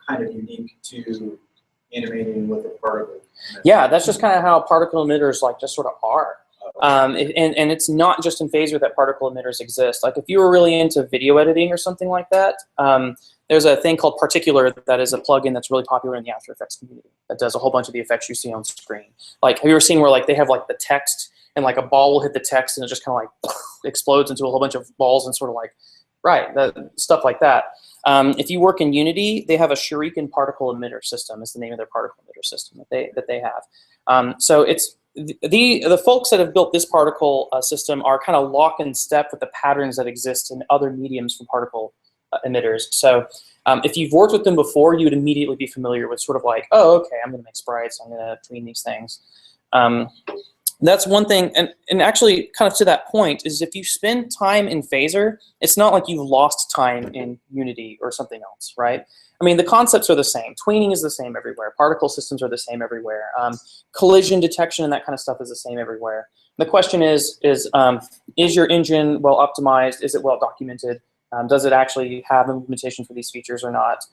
kind of unique to animating with a particle emitter? Yeah, that's just kind of how particle emitters like just sort of are. And it's not just in Phaser that particle emitters exist. Like if you were really into video editing or something like that, there's a thing called Particular that is a plugin that's really popular in the After Effects community that does a whole bunch of the effects you see on screen. Like, have you ever seen where like they have like the text and like a ball will hit the text and it just kind of like explodes into a whole bunch of balls and sort of like, right, stuff like that. If you work in Unity, they have a Shuriken particle emitter system. Is the name of their particle emitter system that they have. So it's the folks that have built this particle system are kind of lock in step with the patterns that exist in other mediums for particle emitters. So if you've worked with them before, you would immediately be familiar with sort of like, oh, okay, I'm going to make sprites, I'm going to tween these things. That's one thing, and actually kind of to that point is if you spend time in Phaser, it's not like you've lost time in Unity or something else, right? I mean, the concepts are the same. Tweening is the same everywhere. Particle systems are the same everywhere. Collision detection and that kind of stuff is the same everywhere. The question is your engine well optimized? Is it well documented? Does it actually have implementation for these features or not?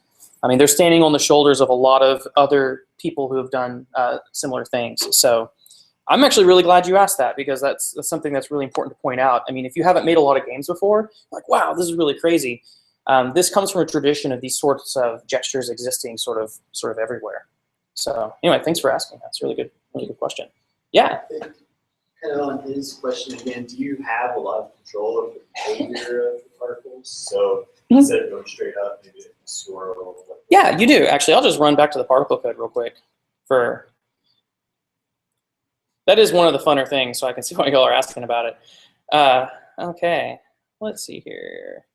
I mean, they're standing on the shoulders of a lot of other people who have done similar things. So I'm actually really glad you asked that, because that's something that's really important to point out. I mean, if you haven't made a lot of games before, like, wow, this is really crazy. This comes from a tradition of these sorts of gestures existing sort of everywhere. So anyway, thanks for asking. That's a really good question. Yeah. Kind of on his question again, do you have a lot of control of the behavior of the particles? So instead of going straight up, maybe it can swirl. Yeah, you do. Actually, I'll just run back to the particle code real quick. That is one of the funner things, so I can see why y'all are asking about it. Okay, let's see here.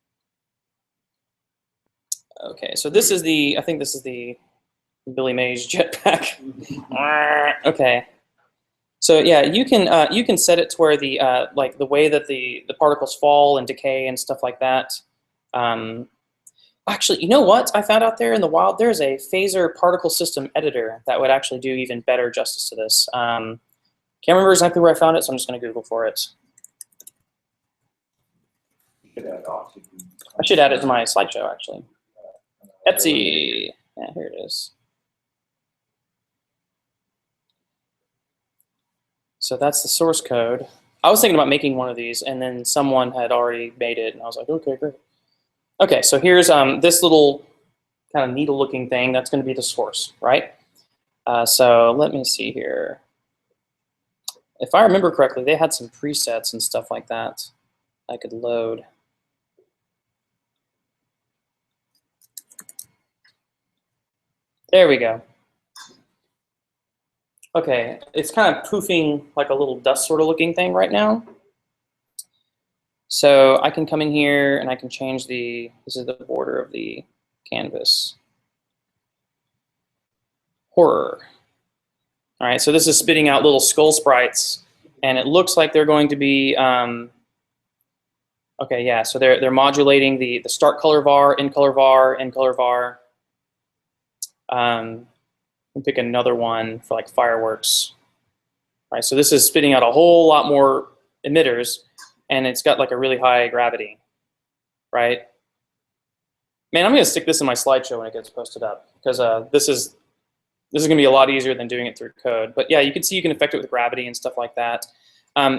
Okay, so this is I think this is the Billy Mays jetpack. Okay. So yeah, you can set it to where the like the way that the particles fall and decay and stuff like that. Actually, you know what I found out there in the wild? There's a Phaser particle system editor that would actually do even better justice to this. Can't remember exactly where I found it, so I'm just going to Google for it. You should add I should add it to my slideshow, actually. Etsy. Yeah, here it is. So that's the source code. I was thinking about making one of these, and then someone had already made it, and I was like, okay, great. Okay, so here's this little kind of needle-looking thing. That's going to be the source, right? So let me see here. If I remember correctly, they had some presets and stuff like that I could load. There we go. Okay, it's kind of poofing like a little dust sort of looking thing right now. So I can come in here and I can change this is the border of the canvas. Horror. All right, so this is spitting out little skull sprites, and it looks like they're going to be, okay, yeah, so they're modulating the start color var, end color var, end color var. And pick another one for like fireworks. All right, so this is spitting out a whole lot more emitters, and it's got like a really high gravity, right? Man, I'm gonna stick this in my slideshow when it gets posted up, because this is gonna be a lot easier than doing it through code. But yeah, you can see you can affect it with gravity and stuff like that.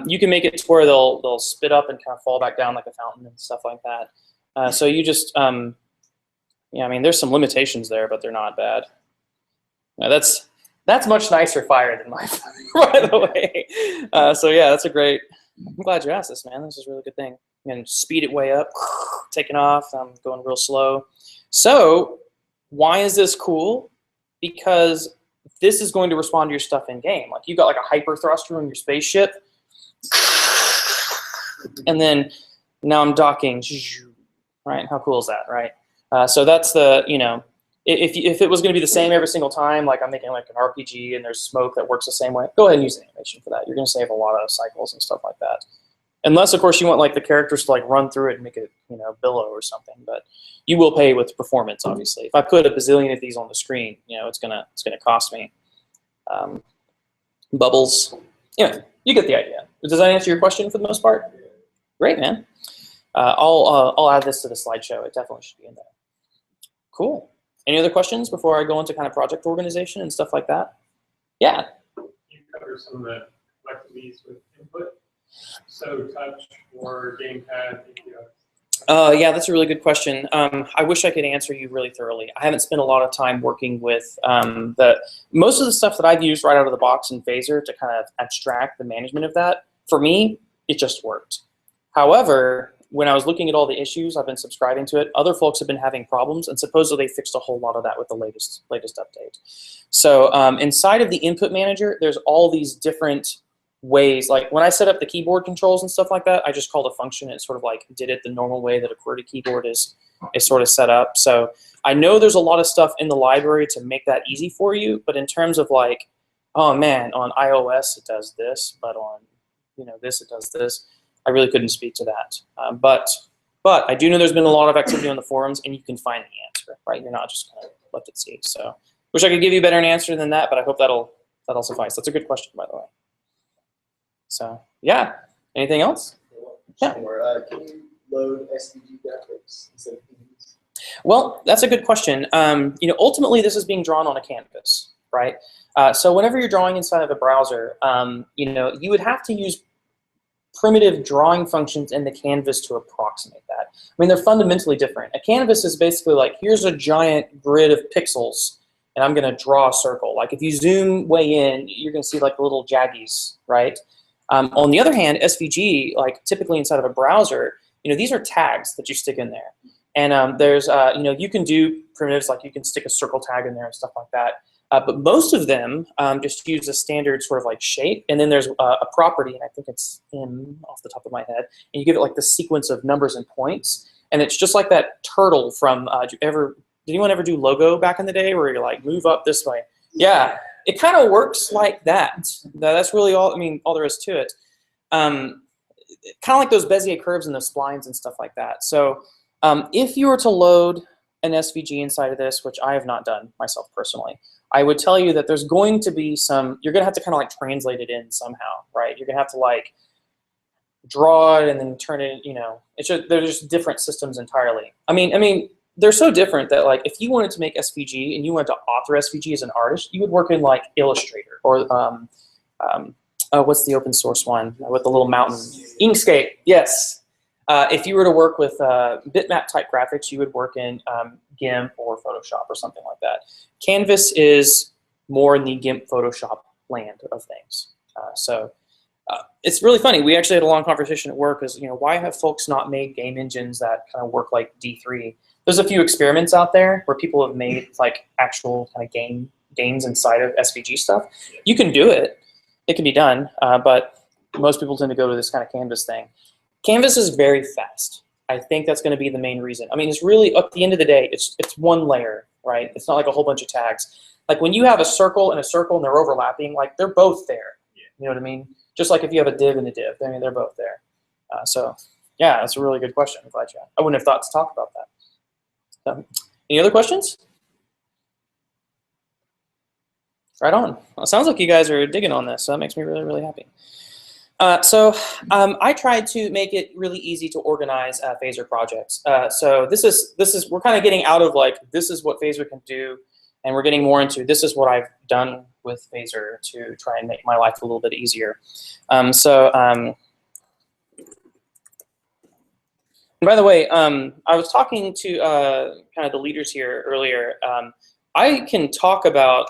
You can make it to where they'll spit up and kind of fall back down like a fountain and stuff like that. So you just, yeah, I mean, there's some limitations there, but they're not bad. Now that's much nicer fire than my fire, by the way. So yeah, that's a great. I'm glad you asked this, man. This is a really good thing. And speed it way up, taking off. I'm going real slow. So why is this cool? Because this is going to respond to your stuff in game. Like you got like a hyper thruster in your spaceship, and then now I'm docking. Right? How cool is that, right? So that's the, you know. If it was going to be the same every single time, like I'm making like an RPG and there's smoke that works the same way, go ahead and use animation for that. You're going to save a lot of cycles and stuff like that. Unless, of course, you want like the characters to like run through it and make it, you know, billow or something. But you will pay with performance, obviously. If I put a bazillion of these on the screen, you know, it's gonna cost me. Bubbles. Anyway, you get the idea. Does that answer your question for the most part? Great, man. I'll add this to the slideshow. It definitely should be in there. Cool. Any other questions before I go into kind of project organization and stuff like that? Yeah. You cover some of the complexities with input, so touch or gamepad. Yeah, that's a really good question. I wish I could answer you really thoroughly. I haven't spent a lot of time working with most of the stuff that I've used right out of the box in Phaser to kind of abstract the management of that. For me, it just worked. However, when I was looking at all the issues, I've been subscribing to it. Other folks have been having problems, and supposedly they fixed a whole lot of that with the latest update. So inside of the input manager, there's all these different ways. Like when I set up the keyboard controls and stuff like that, I just called a function and it sort of like did it the normal way that a QWERTY keyboard is sort of set up. So I know there's a lot of stuff in the library to make that easy for you, but in terms of like, oh man, on iOS it does this, but on this it does this. I really couldn't speak to that. But I do know there's been a lot of activity on the forums, and you can find the answer, right? You're not just going to let it see. So wish I could give you a better answer than that, but I hope that'll suffice. That's a good question, by the way. So yeah, anything else? Yeah. Can you load SVG graphics instead of PDFs? Well, that's a good question. Ultimately, this is being drawn on a canvas, right? So whenever you're drawing inside of a browser, you would have to use primitive drawing functions in the canvas to approximate that. I mean, they're fundamentally different. A canvas is basically like, here's a giant grid of pixels, and I'm going to draw a circle. Like if you zoom way in, you're going to see like little jaggies, right? On the other hand, SVG, like typically inside of a browser, these are tags that you stick in there. And there's, you can do primitives, like you can stick a circle tag in there and stuff like that. But most of them just use a standard sort of like shape, and then there's a property, and I think it's M off the top of my head, and you give it like the sequence of numbers and points, and it's just like that turtle from, did anyone ever do Logo back in the day where you're like, move up this way? Yeah, it kind of works like that. That's really all, all there is to it. Kind of like those Bezier curves and those splines and stuff like that. So if you were to load an SVG inside of this, which I have not done myself personally, I would tell you that there's going to be you're going to have to kind of like translate it in somehow, right? You're going to have to like draw it and then turn it, they're just different systems entirely. I mean, they're so different that like if you wanted to make SVG and you wanted to author SVG as an artist, you would work in like Illustrator or what's the open source one with the little mountain? Inkscape. Yes. If you were to work with bitmap type graphics, you would work in GIMP or Photoshop or something like that. Canvas is more in the GIMP Photoshop land of things. It's really funny. We actually had a long conversation at work as, why have folks not made game engines that kind of work like D3? There's a few experiments out there where people have made like actual kind of games inside of SVG stuff. You can do it. It can be done, but most people tend to go to this kind of Canvas thing. Canvas is very fast. I think that's going to be the main reason. I mean, it's really, at the end of the day, it's one layer, right? It's not like a whole bunch of tags. Like when you have a circle and they're overlapping, like they're both there. You know what I mean? Just like if you have a div and a div, I mean, they're both there. So yeah, that's a really good question. I'm glad I wouldn't have thought to talk about that. Any other questions? Right on. Well, it sounds like you guys are digging on this, so that makes me really, really happy. I tried to make it really easy to organize Phaser projects. So this is we're kind of getting out of like this is what Phaser can do, and we're getting more into this is what I've done with Phaser to try and make my life a little bit easier. And by the way, I was talking to kind of the leaders here earlier. I can talk about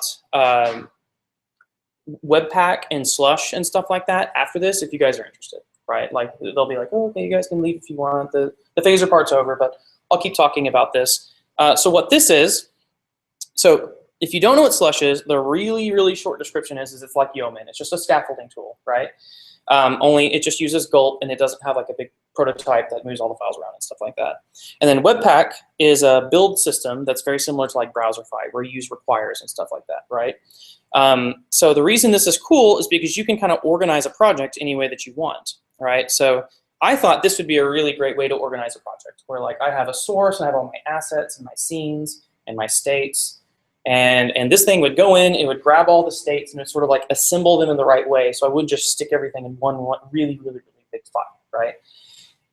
Webpack and Slush and stuff like that after this if you guys are interested, right? Like they'll be like, oh, okay, you guys can leave if you want. The Phaser part's over, but I'll keep talking about this. So what this is, so if you don't know what Slush is, the really, really short description is it's like Yeoman. It's just a scaffolding tool, right? Only it just uses Gulp and it doesn't have like a big prototype that moves all the files around and stuff like that. And then Webpack is a build system that's very similar to like Browserify where you use requires and stuff like that, right? So the reason this is cool is because you can kind of organize a project any way that you want, right? So I thought this would be a really great way to organize a project where like I have a source, I have all my assets and my scenes and my states. And this thing would go in, it would grab all the states and it would sort of like assemble them in the right way. So I wouldn't just stick everything in one really, really, really big file, right?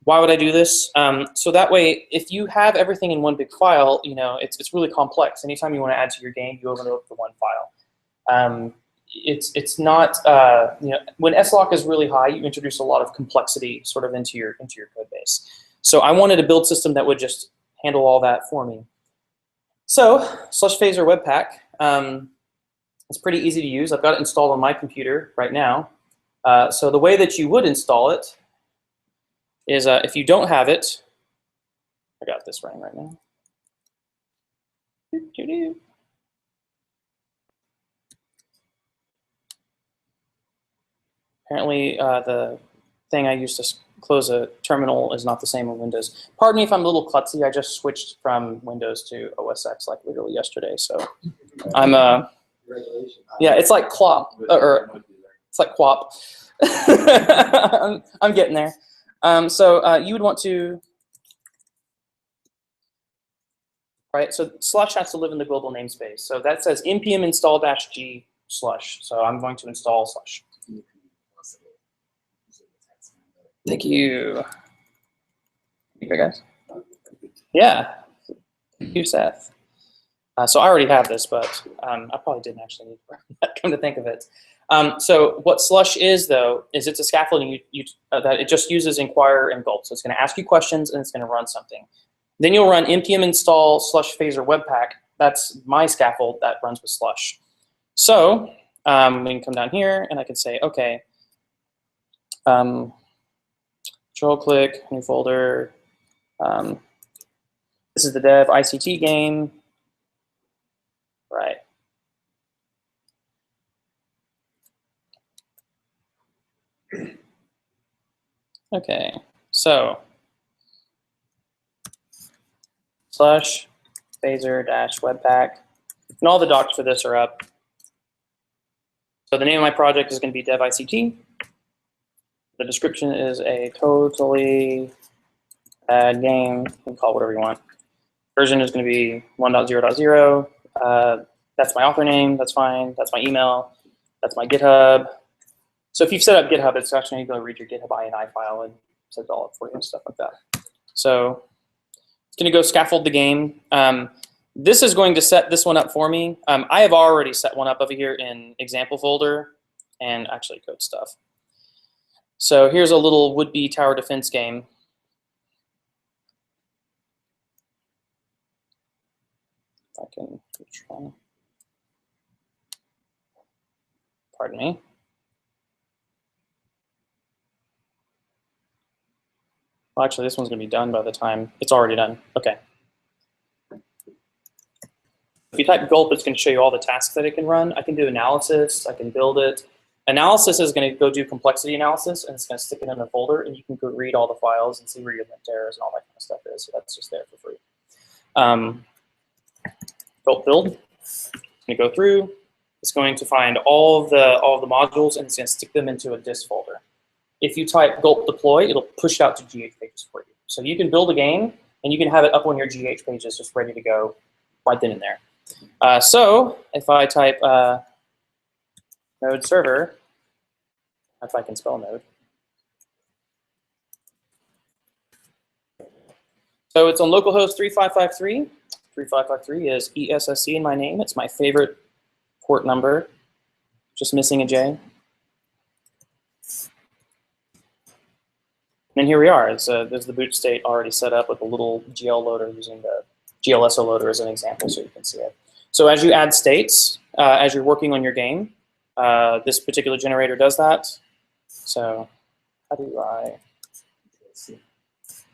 Why would I do this? So that way, if you have everything in one big file, it's really complex. Anytime you want to add to your game, you open it up to one file. It's not, when SLOC is really high, you introduce a lot of complexity sort of into your code base. So I wanted a build system that would just handle all that for me. So Slush Phaser Webpack, it's pretty easy to use. I've got it installed on my computer right now. So the way that you would install it is if you don't have it, I got this running right now. Apparently the thing I used to close a terminal is not the same on Windows. Pardon me if I'm a little klutzy. I just switched from Windows to OS X like literally yesterday. So I'm yeah, it's like QWOP or it's like QWOP. I'm getting there. So you would want to, right? So Slush has to live in the global namespace. So that says npm install -g slush. So I'm going to install Slush. Thank you. You guys? Yeah. Thank you, Seth. So I already have this, but I probably didn't actually need that, come to think of it. So what Slush is, though, is it's a scaffolding that it just uses inquire and gulp. So it's going to ask you questions and it's going to run something. Then you'll run npm install slush phaser webpack. That's my scaffold that runs with Slush. So we can come down here and I can say, okay, control click, new folder. This is the devICT game. Right. Okay, so Slush Phaser -webpack, and all the docs for this are up. So the name of my project is going to be devICT. The description is a totally bad game. You can call it whatever you want. Version is going to be 1.0.0. That's my author name. That's fine. That's my email. That's my GitHub. So if you've set up GitHub, it's actually going to go read your GitHub INI file and set it all up for you and stuff like that. So It's going to go scaffold the game. This is going to set this one up for me. I have already set one up over here in example folder and actually code stuff. So here's a little would-be tower defense game. If I can try. Pardon me. Well, actually, this one's going to be done by the time it's already done. Okay. If you type gulp, it's going to show you all the tasks that it can run. I can do analysis. I can build it. Analysis is going to go do complexity analysis, and it's going to stick it in a folder, and you can go read all the files and see where your linked errors and all that kind of stuff is. So that's just there for free. Gulp build. It's going to go through. It's going to find all of the modules, and it's going to stick them into a dist folder. If you type gulp deploy, it'll push it out to GH pages for you. So you can build a game, and you can have it up on your GH pages just ready to go right then and there. So if I type node server, if I can spell node. So it's on localhost 3553. 3553 is ESSC in my name. It's my favorite port number, just missing a J. And here we are. There's the boot state already set up with a little GL loader using the GLSO loader as an example so you can see it. So as you add states, as you're working on your game, this particular generator does that. So how do I?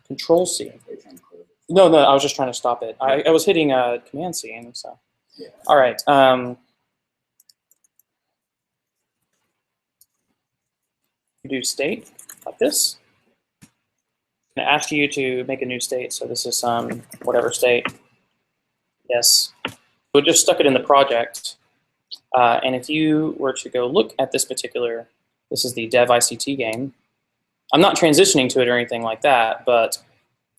Control C. No, I was just trying to stop it. I was hitting Command C, and so. Yeah. All right. Do state like this. I'm going to ask you to make a new state. So this is some whatever state. Yes. We just stuck it in the project. And if you were to go look at this particular, this is the devICT game. I'm not transitioning to it or anything like that, but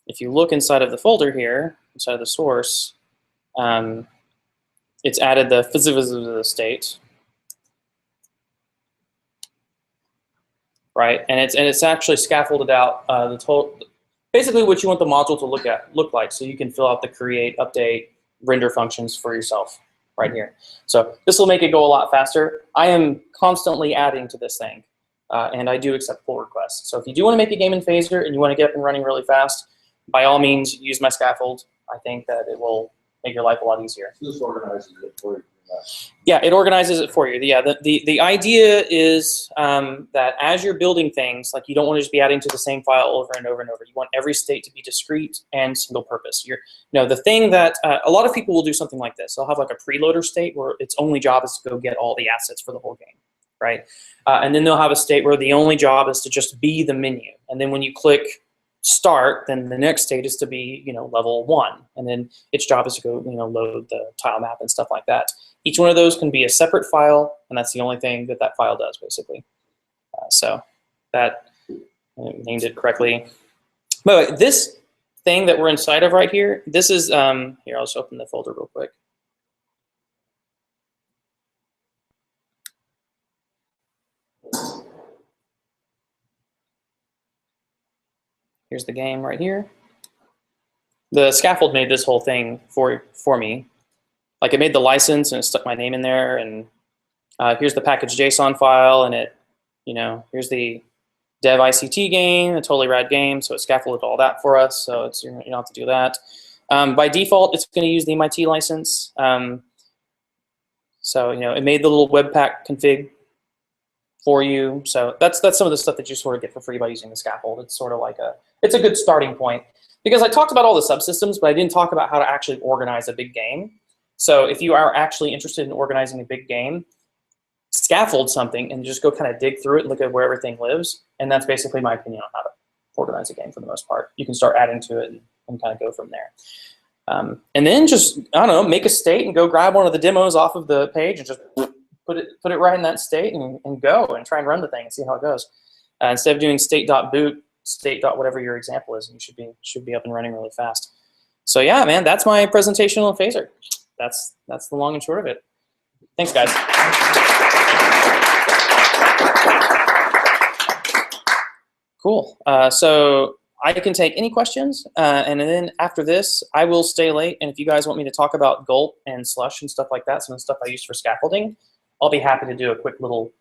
if you look inside of the folder here, inside of the source, it's added the physical state. Right, and it's actually scaffolded out the total, basically what you want the module to look like, so you can fill out the create, update, render functions for yourself right here. So this will make it go a lot faster. I am constantly adding to this thing, and I do accept pull requests. So if you do want to make a game in Phaser and you want to get up and running really fast, by all means use my scaffold. I think that it will make your life a lot easier. So this organizes it for you. Yeah, it organizes it for you. Yeah, the idea is that as you're building things, like you don't want to just be adding to the same file over and over and over. You want every state to be discrete and single purpose. The thing that a lot of people will do something like this. They'll have like a preloader state where its only job is to go get all the assets for the whole game, right? And then they'll have a state where the only job is to just be the menu. And then when you click start, then the next state is to be level 1, and then its job is to go load the tile map and stuff like that. Each one of those can be a separate file, and that's the only thing that that file does, basically. So that named it correctly. But this thing that we're inside of right here, this is here. I'll just open the folder real quick. Here's the game right here. The scaffold made this whole thing for me. Like it made the license and it stuck my name in there, and here's the package.json file, and it, here's the devICT game, a totally rad game, so it scaffolded all that for us, so it's, you don't have to do that. By default, it's going to use the MIT license. So, it made the little Webpack config for you. So that's some of the stuff that you sort of get for free by using the scaffold. It's sort of like it's a good starting point. Because I talked about all the subsystems, but I didn't talk about how to actually organize a big game. So if you are actually interested in organizing a big game, scaffold something and just go kind of dig through it and look at where everything lives. And that's basically my opinion on how to organize a game for the most part. You can start adding to it and kind of go from there. And then just, I don't know, make a state and go grab one of the demos off of the page and just put it right in that state and go and try and run the thing and see how it goes. Instead of doing state.boot, state.whatever your example is, and you should be up and running really fast. So yeah, man, that's my presentation on Phaser. That's the long and short of it. Thanks, guys. Cool. So I can take any questions, and then after this, I will stay late. And if you guys want me to talk about gulp and slush and stuff like that, some of the stuff I use for scaffolding, I'll be happy to do a quick little,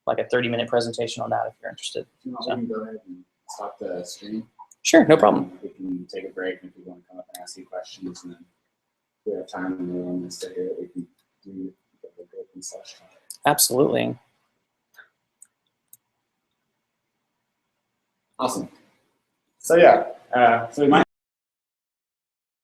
like a 30-minute presentation on that if you're interested. You know, we can go ahead and stop the stream. Sure, no problem. We can take a break if you want to come up and ask you questions, and then if we have time and we're willing to stay here, we can do the gulp and slush. Absolutely. Awesome. So yeah, so we might